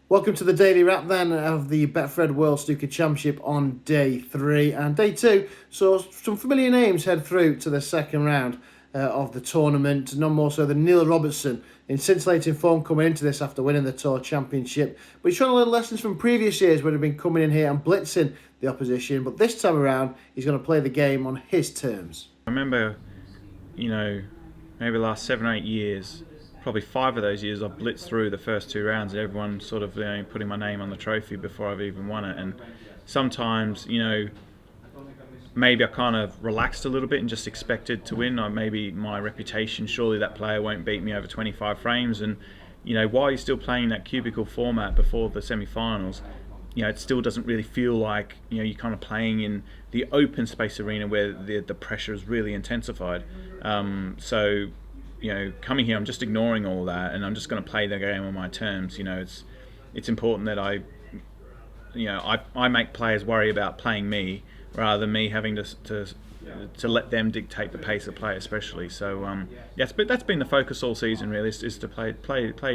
Welcome to the daily wrap then of the Betfred World Snooker Championship on day 3 and day 2. So some familiar names head through to the second round of the tournament. None more so than Neil Robertson in scintillating form coming into this after winning the Tour Championship. But he's trying to learn lessons from previous years when he'd been coming in here and blitzing the opposition. But this time around, he's going to play the game on his terms. I remember, maybe the last 7 or 8 years, probably 5 of those years, I've blitzed through the first 2 rounds, everyone sort of putting my name on the trophy before I've even won it. And sometimes, maybe I kind of relaxed a little bit and just expected to win. Or maybe my reputation, surely that player won't beat me over 25 frames. And, while you're still playing that cubicle format before the semi-finals, it still doesn't really feel like, you're kind of playing in the open space arena where the pressure is really intensified. Coming here, I'm just ignoring all that, and I'm just going to play the game on my terms. It's important that I make players worry about playing me rather than me having to let them dictate the pace of play, especially. So that's been the focus all season. Really, is to play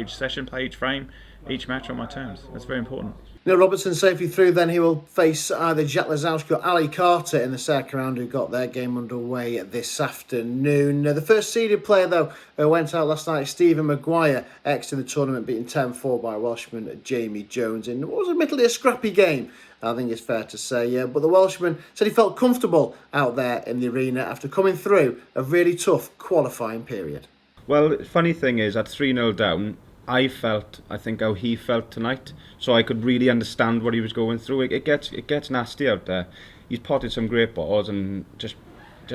each session, play each frame, each match on my terms. That's very important. Neil Robertson safely through, then he will face either Jack Lazowski or Ali Carter in the second round, who got their game underway this afternoon. The first seeded player, though, went out last night, Stephen Maguire, exiting the tournament, beaten 10-4 by Welshman Jamie Jones in what was admittedly a scrappy game, I think it's fair to say. But the Welshman said he felt comfortable out there in the arena after coming through a really tough qualifying period. Well, funny thing is, at 3-0 down, I think how he felt tonight, so I could really understand what he was going through. It gets nasty out there. He's potted some great balls and just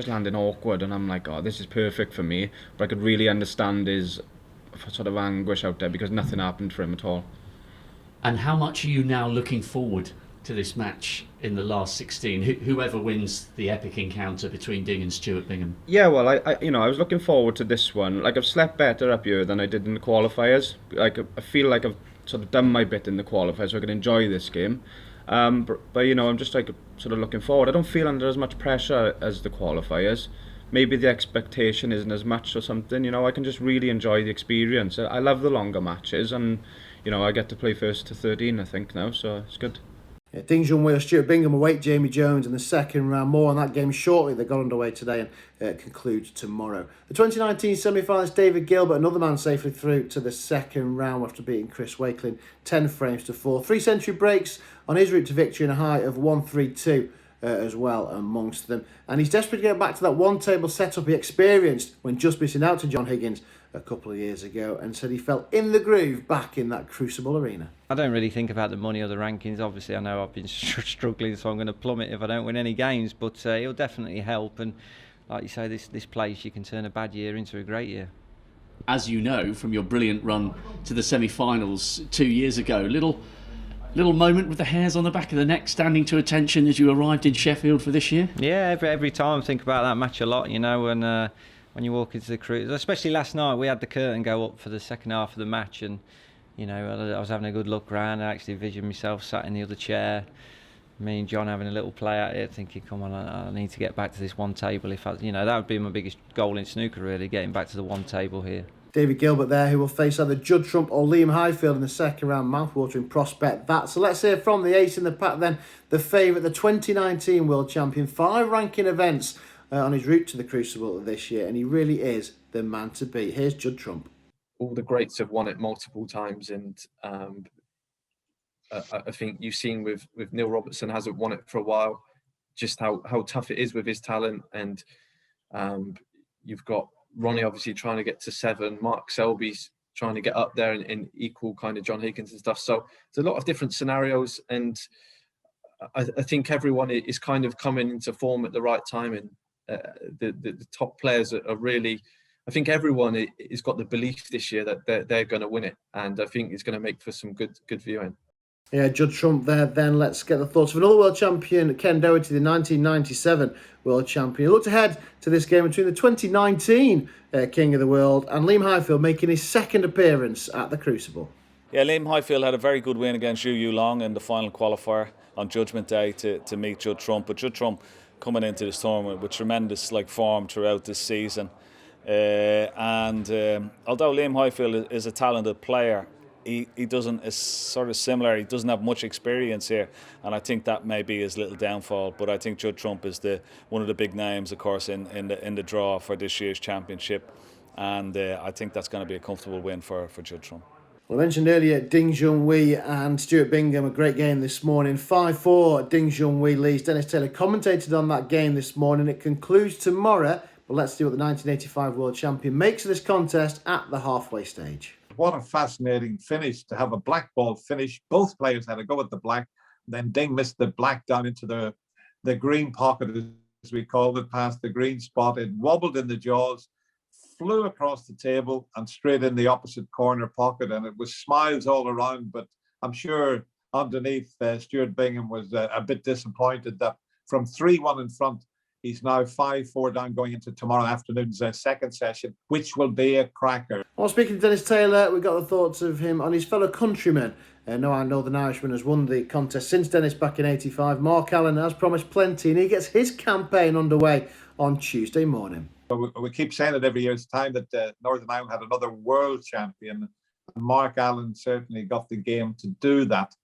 landing awkward, and I'm like, oh, this is perfect for me. But I could really understand his sort of anguish out there because nothing happened for him at all. And how much are you now looking forward to this match in the last 16? Whoever wins the epic encounter between Ding and Stuart Bingham? Yeah, well, I was looking forward to this one. Like, I've slept better up here than I did in the qualifiers. Like, I feel like I've sort of done my bit in the qualifiers, so I can enjoy this game. But I'm just like sort of looking forward. I don't feel under as much pressure as the qualifiers. Maybe the expectation isn't as much or something. I can just really enjoy the experience. I love the longer matches, and I get to play first to 13, I think now, so it's good. Ding Junhui or Stuart Bingham await Jamie Jones in the second round. More on that game shortly. They got underway today and conclude tomorrow. The 2019 semi-finalist David Gilbert, another man safely through to the second round after beating Chris Wakelin 10 frames to 4. 3 century breaks on his route to victory and a high of 132 as well amongst them. And he's desperate to get back to that one-table setup he experienced when just missing out to John Higgins a couple of years ago, and said he felt in the groove back in that crucible arena. I don't really think about the money or the rankings. Obviously, I know I've been struggling, so I'm going to plummet if I don't win any games, but it'll definitely help. And like you say, this place, you can turn a bad year into a great year. As you know from your brilliant run to the semi-finals 2 years ago, little moment with the hairs on the back of the neck standing to attention as you arrived in Sheffield for this year? Yeah, every time I think about that match a lot, and when you walk into the cruise, especially last night, we had the curtain go up for the second half of the match, and I was having a good look around. I actually envisioned myself sat in the other chair, me and John having a little play at it, thinking, come on, I need to get back to this one table. That would be my biggest goal in snooker, really, getting back to the one table here. David Gilbert there, who will face either Judd Trump or Liam Highfield in the second round. Mouthwatering prospect that. So let's hear from the ace in the pack then, the favourite, the 2019 world champion. 5 ranking events on his route to the Crucible this year, and he really is the man to beat. Here's Judd Trump. All the greats have won it multiple times, and I think you've seen with Neil Robertson hasn't won it for a while, just how tough it is with his talent. And you've got Ronnie obviously trying to get to 7, Mark Selby's trying to get up there in equal kind of John Higgins and stuff. So there's a lot of different scenarios, and I think everyone is kind of coming into form at the right time, and the top players are really, I think everyone has got the belief this year that they're going to win it, and I think it's going to make for some good viewing. Yeah, Judd Trump there. Then let's get the thoughts of another world champion, Ken Doherty, the 1997 world champion. He looked ahead to this game between the 2019 King of the World and Liam Highfield, making his second appearance at the Crucible. Yeah, Liam Highfield had a very good win against Yu Long in the final qualifier on Judgment Day to meet Judd Trump. But Judd Trump coming into this tournament with tremendous form throughout this season. Although Liam Highfield is a talented player, he doesn't, is sort of similar. He doesn't have much experience here, and I think that may be his little downfall. But I think Judd Trump is one of the big names, of course, in the draw for this year's championship, and I think that's going to be a comfortable win for Judd Trump. Well, I mentioned earlier Ding Junhui and Stuart Bingham, a great game this morning. 5-4, Ding Junhui leads. Dennis Taylor commentated on that game this morning. It concludes tomorrow, but let's see what the 1985 world champion makes of this contest at the halfway stage. What a fascinating finish to have a black ball finish. Both players had a go at the black. Then Ding missed the black down into the green pocket, as we called it, past the green spot. It wobbled in the jaws, flew across the table and straight in the opposite corner pocket. And it was smiles all around. But I'm sure underneath, Stuart Bingham was a bit disappointed that from 3-1 in front, he's now 5-4 down going into tomorrow afternoon's second session, which will be a cracker. Well, speaking to Dennis Taylor, we got the thoughts of him on his fellow countrymen. No, our Northern Irishman has won the contest since Dennis back in '85. Mark Allen has promised plenty, and he gets his campaign underway on Tuesday morning. We keep saying it every year's time that Northern Ireland had another world champion. Mark Allen certainly got the game to do that,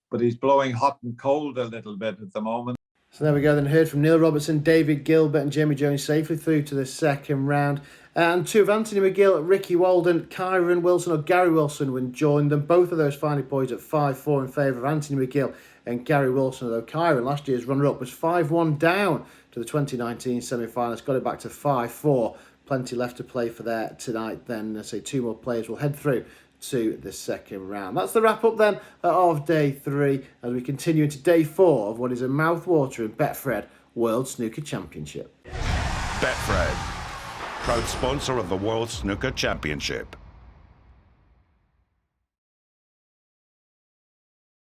but he's blowing hot and cold a little bit at the moment. So there we go, then heard from Neil Robertson, David Gilbert and Jamie Jones safely through to the second round. And two of Anthony McGill, Ricky Walden, Kyron Wilson or Gary Wilson would join them. Both of those finally poised at 5-4 in favour of Anthony McGill and Gary Wilson, although Kyron, last year's runner-up, was 5-1 down to the 2019 semi-finals, got it back to 5-4. Plenty left to play for there tonight then. Let's say two more players will head through to the second round. That's the wrap up then of day 3 as we continue into day 4 of what is a mouth-watering Betfred World Snooker Championship. Betfred, proud sponsor of the World Snooker Championship.